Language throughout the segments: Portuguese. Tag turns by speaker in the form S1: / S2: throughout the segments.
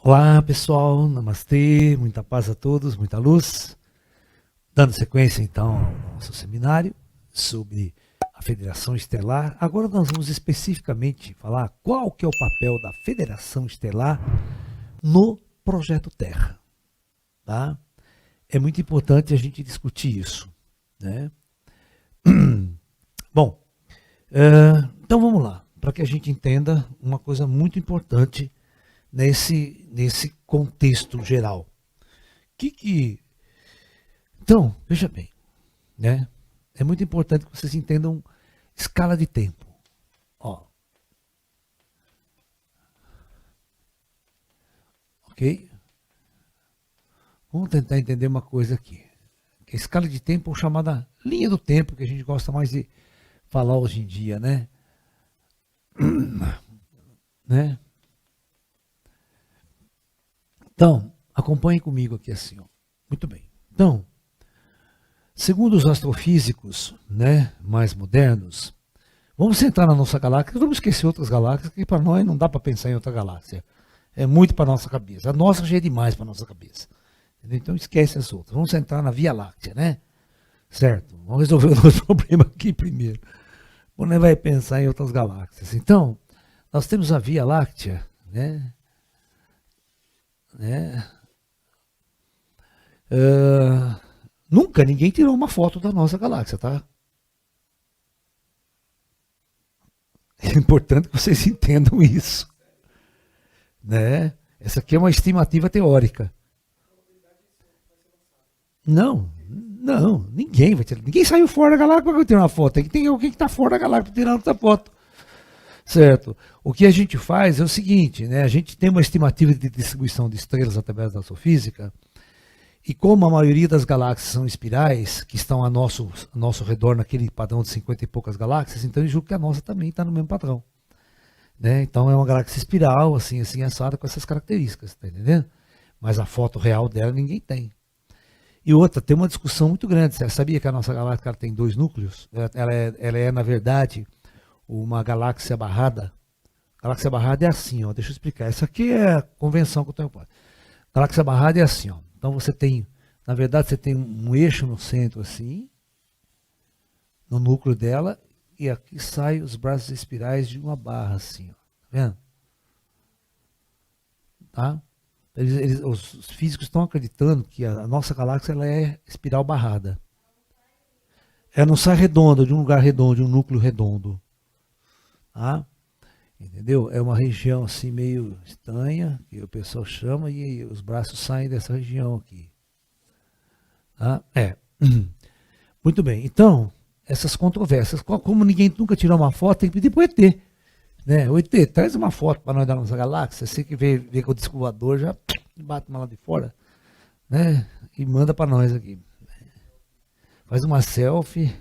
S1: Olá pessoal, namastê, muita paz a todos, muita luz. Dando sequência então ao nosso seminário sobre a Federação Estelar. Agora nós vamos especificamente falar qual que é o papel da Federação Estelar no Projeto Terra. Tá? É muito importante a gente discutir isso. Né? Bom, então vamos lá, para que a gente entenda uma coisa muito importante nesse contexto geral. Então, veja bem, né? É muito importante que vocês entendam escala de tempo. Ó, ok? Vamos tentar entender uma coisa aqui. Que a escala de tempo é chamada linha do tempo, que a gente gosta mais de falar hoje em dia, né? né? Então, acompanhem comigo aqui assim, ó. Muito bem. Então, segundo os astrofísicos, né, mais modernos, vamos centrar na nossa galáxia, vamos esquecer outras galáxias, que para nós não dá para pensar em outra galáxia. É muito para nossa cabeça. A nossa já é demais para nossa cabeça. Entendeu? Então esquece as outras. Vamos centrar na Via Láctea, né? Certo? Vamos resolver o nosso problema aqui primeiro. Você vai pensar em outras galáxias. Então, nós temos a Via Láctea, né? né? Uh, Nunca ninguém tirou uma foto da nossa galáxia, tá? É importante que vocês entendam isso, né? Essa aqui é uma estimativa teórica. Não, não, ninguém vai tirar. Ninguém saiu fora da galáxia para tirar uma foto. Tem alguém que está fora da galáxia para tirar outra foto. Certo? O que a gente faz é o seguinte, né? A gente tem uma estimativa de distribuição de estrelas através da astrofísica, e como a maioria das galáxias são espirais, que estão a nosso redor naquele padrão de 50 e poucas galáxias, então eu julgo que a nossa também está no mesmo padrão. Né? Então é uma galáxia espiral, assim, assada, com essas características, tá entendendo? Mas a foto real dela ninguém tem. E outra, tem uma discussão muito grande. Você sabia que a nossa galáxia tem dois núcleos? Ela é, na verdade, uma galáxia barrada. Galáxia barrada é assim, ó. Deixa eu explicar. Essa aqui é a convenção que eu tenho. Galáxia barrada é assim, ó. Então você tem, na verdade, você tem um eixo no centro, assim, no núcleo dela, e aqui saem os braços espirais de uma barra, assim, ó. Tá vendo? Tá? Os físicos estão acreditando que a nossa galáxia ela é espiral barrada. Ela não sai redonda, de um lugar redondo, de um núcleo redondo. Tá? Entendeu? É uma região assim meio estanha, que o pessoal chama, e os braços saem dessa região aqui. Tá? Muito bem. Então, essas controvérsias, como ninguém nunca tirou uma foto, tem que pedir para o ET. Né? O ET, traz uma foto para nós da nossa galáxia, você que vê com o disco voador, já bate uma lá de fora, né? E manda para nós aqui. Faz uma selfie,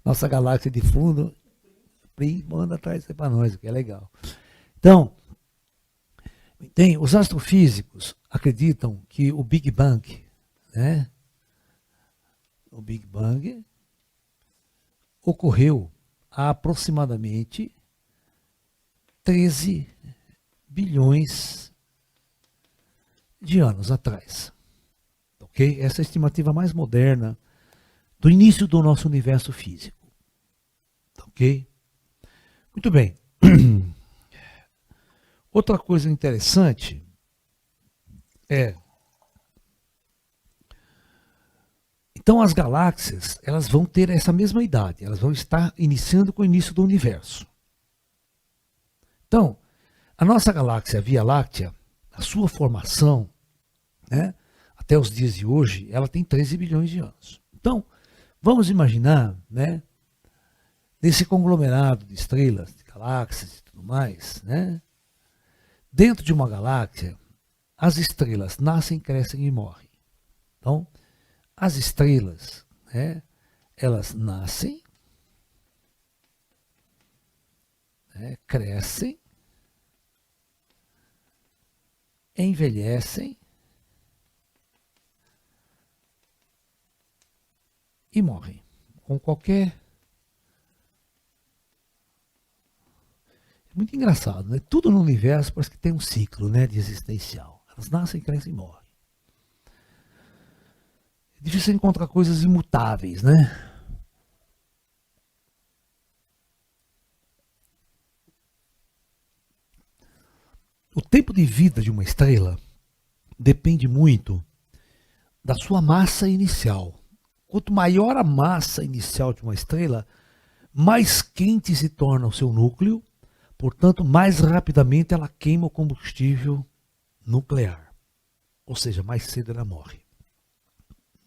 S1: nossa galáxia de fundo, e manda atrás para nós, que é legal. Então, os astrofísicos acreditam que o Big Bang, né? O Big Bang ocorreu há aproximadamente 13 bilhões de anos atrás. Ok? Essa é a estimativa mais moderna do início do nosso universo físico. Ok? Muito bem. Outra coisa interessante é, então as galáxias, elas vão ter essa mesma idade, elas vão estar iniciando com o início do universo. Então, a nossa galáxia, a Via Láctea, a sua formação, né, até os dias de hoje, ela tem 13 bilhões de anos. Então, vamos imaginar, né, nesse conglomerado de estrelas, de galáxias e tudo mais, né, dentro de uma galáxia, as estrelas nascem, crescem e morrem. Então, as estrelas, né, elas nascem, né, crescem, envelhecem e morrem. Com qualquer. Muito engraçado, né? Tudo no universo parece que tem um ciclo, né, de existencial. Elas nascem, crescem e morrem. É difícil encontrar coisas imutáveis, né? O tempo de vida de uma estrela depende muito da sua massa inicial. Quanto maior a massa inicial de uma estrela, mais quente se torna o seu núcleo, portanto, mais rapidamente ela queima o combustível nuclear. Ou seja, mais cedo ela morre.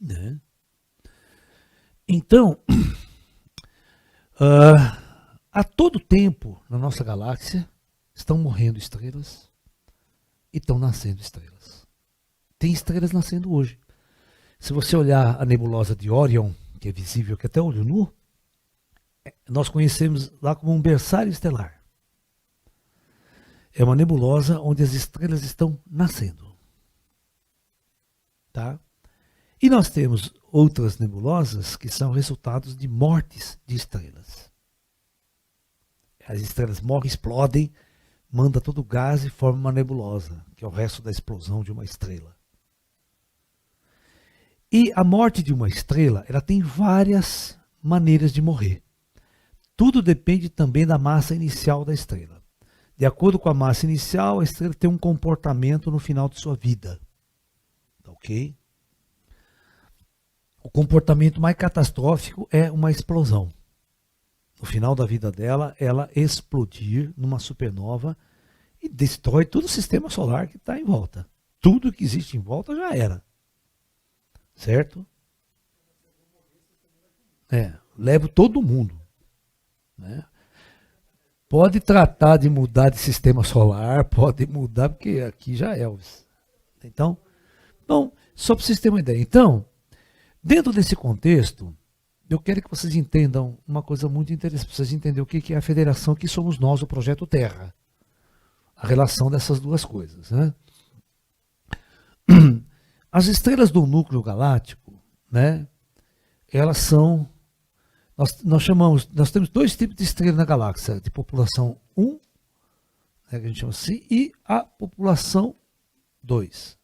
S1: Né? Então, a todo tempo na nossa galáxia estão morrendo estrelas e estão nascendo estrelas. Tem estrelas nascendo hoje. Se você olhar a nebulosa de Orion, que é visível aqui até olho nu, nós conhecemos lá como um berçário estelar. É uma nebulosa onde as estrelas estão nascendo. Tá? E nós temos outras nebulosas que são resultados de mortes de estrelas. As estrelas morrem, explodem, manda todo o gás e forma uma nebulosa, que é o resto da explosão de uma estrela. E a morte de uma estrela, ela tem várias maneiras de morrer. Tudo depende também da massa inicial da estrela. De acordo com a massa inicial, a estrela tem um comportamento no final de sua vida. Ok? O comportamento mais catastrófico é uma explosão. No final da vida dela, ela explodir numa supernova e destrói todo o sistema solar que está em volta. Tudo que existe em volta já era. Certo? Leva todo mundo. Né? Pode tratar de mudar de sistema solar, pode mudar, porque aqui já é Elvis. Então, só para vocês terem uma ideia. Então, dentro desse contexto, eu quero que vocês entendam uma coisa muito interessante, para vocês entenderem o que é a federação, que somos nós, o Projeto Terra. A relação dessas duas coisas. Né? As estrelas do núcleo galáctico, né, elas são, nós temos dois tipos de estrela na galáxia, de população 1, né, que a gente chama assim, e a população 2.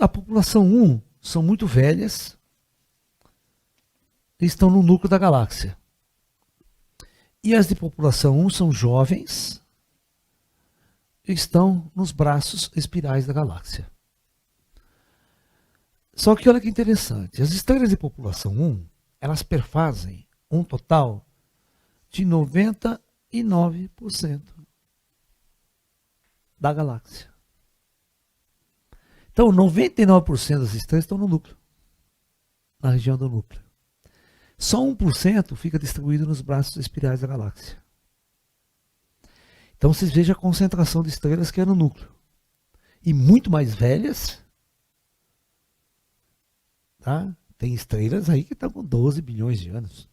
S1: A população 1 são muito velhas e estão no núcleo da galáxia. E as de população 1 são jovens e estão nos braços espirais da galáxia. Só que olha que interessante, as estrelas de população 1, elas perfazem um total de 99% da galáxia. Então, 99% das estrelas estão no núcleo, na região do núcleo. Só 1% fica distribuído nos braços espirais da galáxia. Então, vocês vejam a concentração de estrelas que é no núcleo. E muito mais velhas. Tá? Tem estrelas aí que estão com 12 bilhões de anos.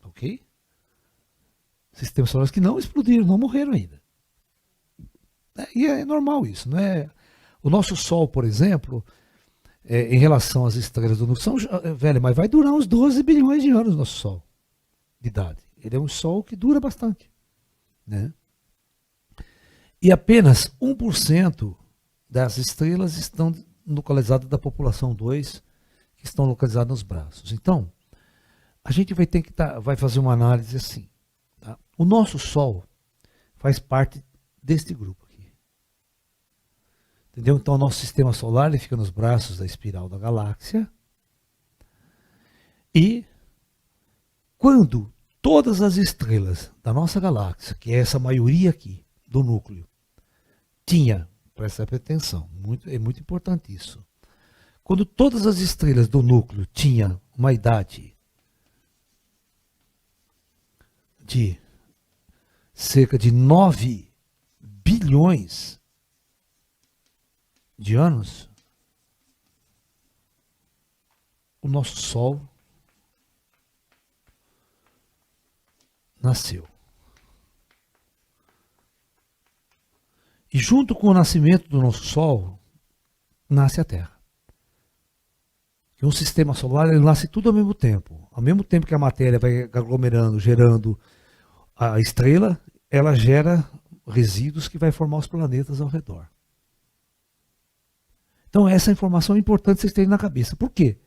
S1: Ok? Sistemas solares que não explodiram, não morreram ainda. E é normal isso, não é? O nosso Sol, por exemplo, em relação às estrelas do núcleo, são velhas, mas vai durar uns 12 bilhões de anos o nosso Sol de idade. Ele é um Sol que dura bastante. Né? E apenas 1% das estrelas estão localizadas da população 2, que estão localizadas nos braços. Então, a gente vai ter que vai fazer uma análise assim. Tá? O nosso Sol faz parte deste grupo aqui. Entendeu? Então, o nosso sistema solar ele fica nos braços da espiral da galáxia. E quando todas as estrelas da nossa galáxia, que é essa maioria aqui do núcleo, presta atenção, é muito importante isso. Quando todas as estrelas do núcleo tinham uma idade de cerca de 9 bilhões de anos, o nosso Sol nasceu. E junto com o nascimento do nosso Sol, nasce a Terra. E um sistema solar, ele nasce tudo ao mesmo tempo. Ao mesmo tempo que a matéria vai aglomerando, gerando a estrela, ela gera resíduos que vai formar os planetas ao redor. Então essa informação é importante vocês terem na cabeça. Por quê?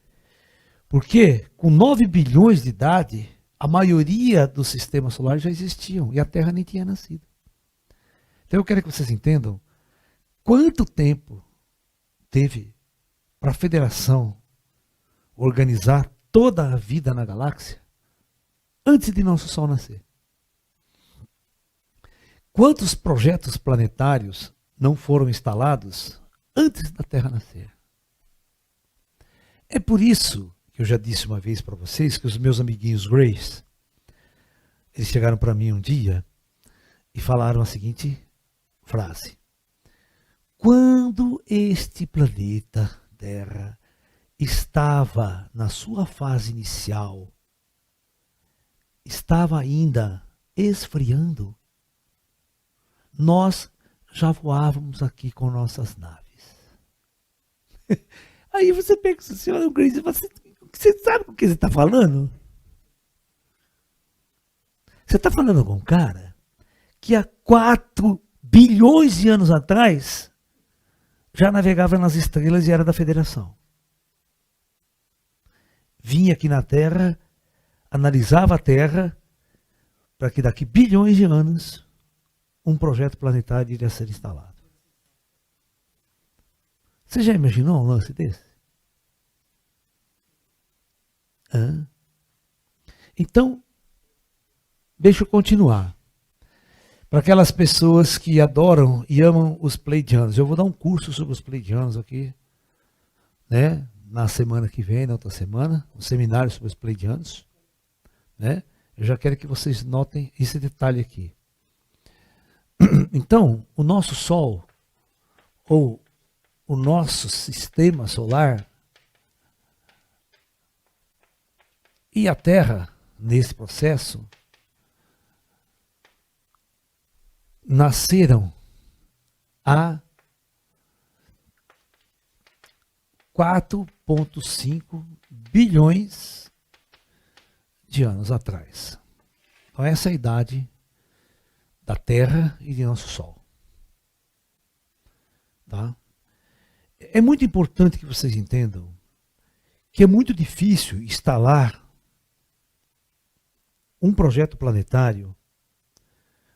S1: Porque com 9 bilhões de idade, a maioria dos sistemas solares já existiam e a Terra nem tinha nascido. Então eu quero que vocês entendam quanto tempo teve para a Federação organizar toda a vida na galáxia antes de nosso Sol nascer. Quantos projetos planetários não foram instalados antes da Terra nascer? É por isso que eu já disse uma vez para vocês que os meus amiguinhos Greys, eles chegaram para mim um dia e falaram a seguinte frase: quando este planeta Terra estava na sua fase inicial, estava ainda esfriando, nós já voávamos aqui com nossas naves. Aí você pega o senhor Grace e fala assim, você sabe o que você está falando? Você está falando com um cara que há 4 bilhões de anos atrás já navegava nas estrelas e era da Federação. Vinha aqui na Terra, analisava a Terra, para que daqui bilhões de anos um projeto planetário iria ser instalado. Você já imaginou um lance desse? Então, deixa eu continuar. Para aquelas pessoas que adoram e amam os pleiadianos, eu vou dar um curso sobre os pleiadianos aqui, né? Na semana que vem, na outra semana, um seminário sobre os pleiadianos, né? Eu já quero que vocês notem esse detalhe aqui. Então, o nosso Sol, ou o nosso sistema solar, e a Terra, nesse processo, nasceram há 4,5 bilhões de anos atrás. Então essa é a idade da Terra e de nosso Sol. Tá? É muito importante que vocês entendam que é muito difícil instalar um projeto planetário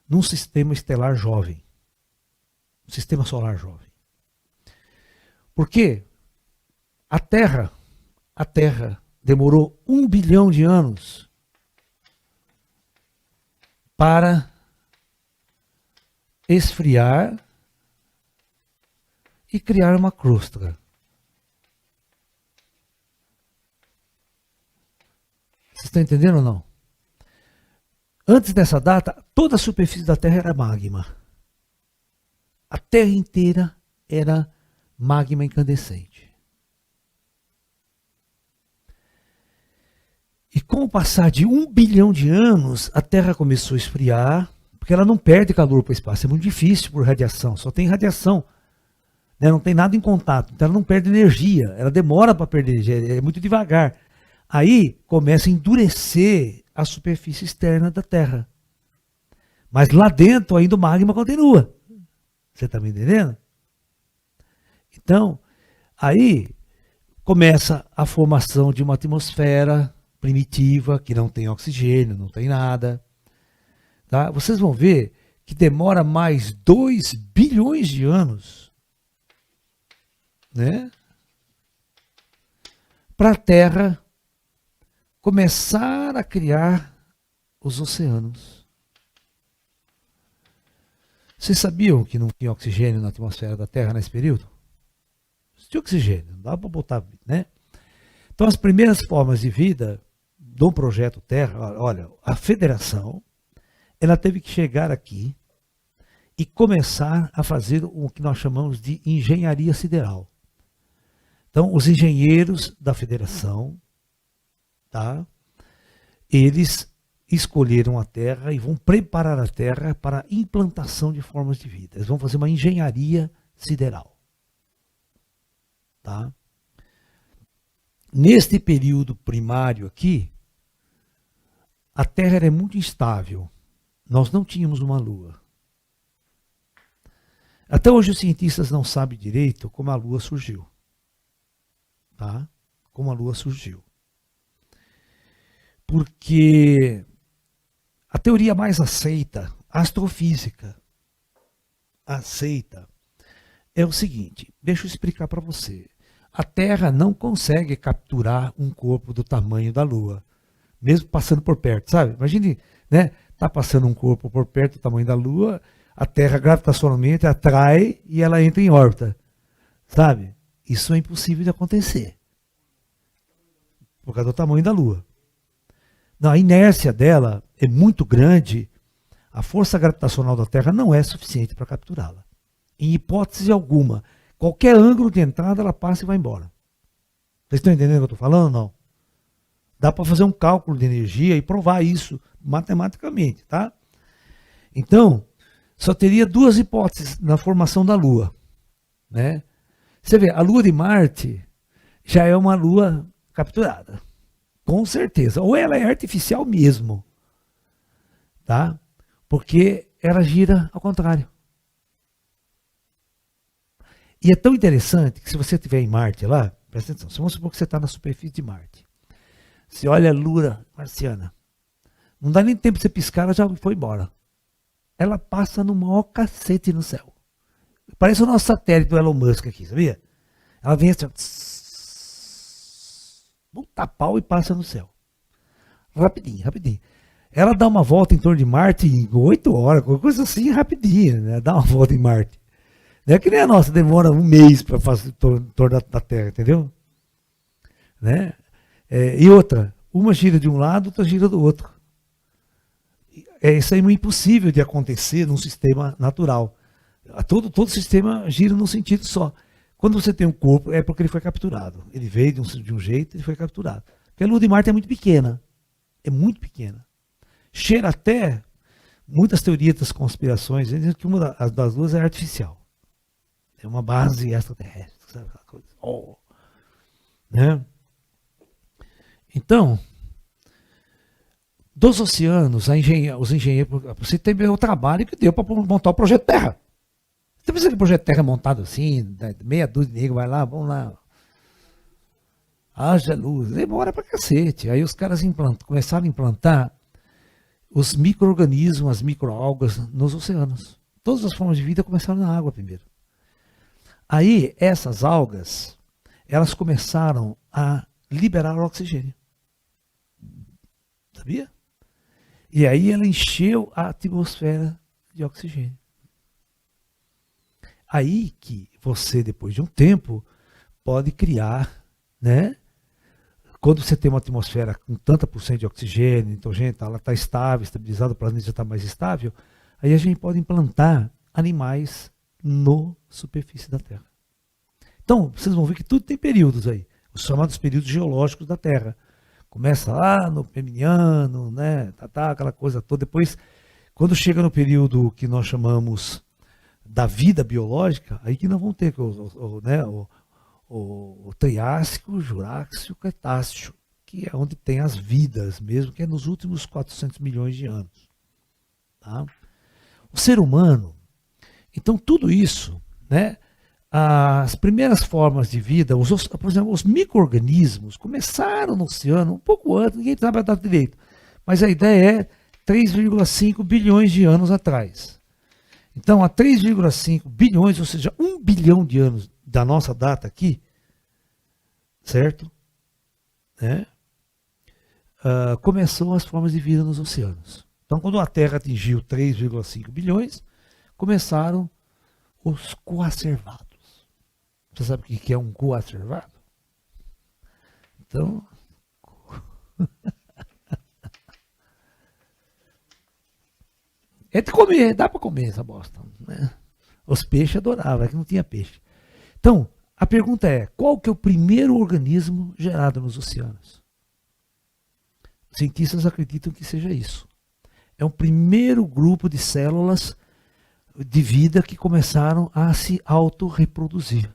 S1: num sistema estelar jovem, um sistema solar jovem. Porque a Terra demorou 1 bilhão de anos para esfriar e criar uma crosta. Vocês estão entendendo ou não? Antes dessa data, toda a superfície da Terra era magma. A Terra inteira era magma incandescente. E com o passar de 1 bilhão de anos, a Terra começou a esfriar, porque ela não perde calor para o espaço, é muito difícil por radiação, só tem radiação, né? Não tem nada em contato, então ela não perde energia, ela demora para perder energia, é muito devagar. Aí começa a endurecer a superfície externa da Terra. Mas lá dentro ainda o magma continua. Você está me entendendo? Então, aí começa a formação de uma atmosfera primitiva, que não tem oxigênio, não tem nada. Tá? Vocês vão ver que demora mais 2 bilhões de anos, né, para a Terra começar a criar os oceanos. Vocês sabiam que não tinha oxigênio na atmosfera da Terra nesse período? Tinha oxigênio, não dá para botar, né? Então as primeiras formas de vida do projeto Terra, olha, a Federação, ela teve que chegar aqui e começar a fazer o que nós chamamos de engenharia sideral. Então os engenheiros da Federação, tá? Eles escolheram a Terra e vão preparar a Terra para a implantação de formas de vida. Eles vão fazer uma engenharia sideral. Tá? Neste período primário aqui, a Terra é muito instável. nós não tínhamos uma Lua. Até hoje os cientistas não sabem direito como a Lua surgiu. Tá? Como a Lua surgiu. Porque a teoria mais aceita, a astrofísica aceita, é o seguinte, deixa eu explicar para você. A Terra não consegue capturar um corpo do tamanho da Lua, mesmo passando por perto, sabe? Imagine, né? Tá passando um corpo por perto do tamanho da Lua, a Terra gravitacionalmente atrai e ela entra em órbita, sabe? Isso é impossível de acontecer, por causa do tamanho da Lua. Não, a inércia dela é muito grande, a força gravitacional da Terra não é suficiente para capturá-la. Em hipótese alguma, qualquer ângulo de entrada ela passa e vai embora. Vocês estão entendendo o que eu estou falando ou não? Dá para fazer um cálculo de energia e provar isso matematicamente, tá? Então, só teria duas hipóteses na formação da Lua, né? Você vê, a Lua de Marte já é uma Lua capturada, com certeza. Ou ela é artificial mesmo, tá? Porque ela gira ao contrário. E é tão interessante que se você estiver em Marte lá, presta atenção, vamos supor que você está na superfície de Marte. Você olha a Lua marciana, não dá nem tempo de você piscar, ela já foi embora. Ela passa no maior cacete no céu. Parece o nosso satélite do Elon Musk aqui, sabia? Ela vem assim, puta pau e passa no céu. Rapidinho, rapidinho. Ela dá uma volta em torno de Marte em 8 horas, coisa assim, rapidinho, né? Dá uma volta em Marte. Não é que nem a nossa, demora um mês para fazer em torno da Terra, entendeu? Né? E outra, uma gira de um lado, outra gira do outro. Isso aí é impossível de acontecer num sistema natural. Todo sistema gira num sentido só. Quando você tem um corpo, é porque ele foi capturado. Ele veio de um jeito e foi capturado. Porque a Lua de Marte é muito pequena. É muito pequena. Cheira até, muitas teorias das conspirações dizem que uma das luas é artificial. É uma base extraterrestre. Sabe aquela coisa? Oh. Né? Então, dos oceanos, os engenheiros, você tem o trabalho que deu para montar o Projeto Terra. Você pensa que o Projeto Terra é montado assim, meia dúzia de negros, vai lá, vamos lá. Haja luz, demora pra cacete. Aí os caras começaram a implantar os micro-organismos, as microalgas nos oceanos. Todas as formas de vida começaram na água primeiro. Aí essas algas, elas começaram a liberar o oxigênio. Sabia? E aí ela encheu a atmosfera de oxigênio. Aí que você, depois de um tempo, pode criar, né? Quando você tem uma atmosfera com tanta por cento de oxigênio, nitrogênio, ela está estável, estabilizada, o planeta já está mais estável, aí a gente pode implantar animais na superfície da Terra. Então, vocês vão ver que tudo tem períodos aí, os chamados períodos geológicos da Terra. Começa lá no Permiano, né? Aquela coisa toda. Depois, quando chega no período que nós chamamos da vida biológica, aí que nós vamos ter o Triássico, o Jurássico, o Cretáceo, que é onde tem as vidas mesmo, que é nos últimos 400 milhões de anos. Tá? O ser humano, então tudo isso, né? As primeiras formas de vida, por exemplo, os micro-organismos começaram no oceano um pouco antes, ninguém sabe a data direito, mas a ideia é 3,5 bilhões de anos atrás. Então, há 3,5 bilhões, ou seja, 1 bilhão de anos da nossa data aqui, certo? Né? Começou as formas de vida nos oceanos. Então, quando a Terra atingiu 3,5 bilhões, começaram os coacervados. Você sabe o que é um coacervado? Então, é de comer, dá para comer essa bosta. Né? Os peixes adoravam, é que não tinha peixe. Então, a pergunta é, qual que é o primeiro organismo gerado nos oceanos? Os cientistas acreditam que seja isso. É o primeiro grupo de células de vida que começaram a se autorreproduzir.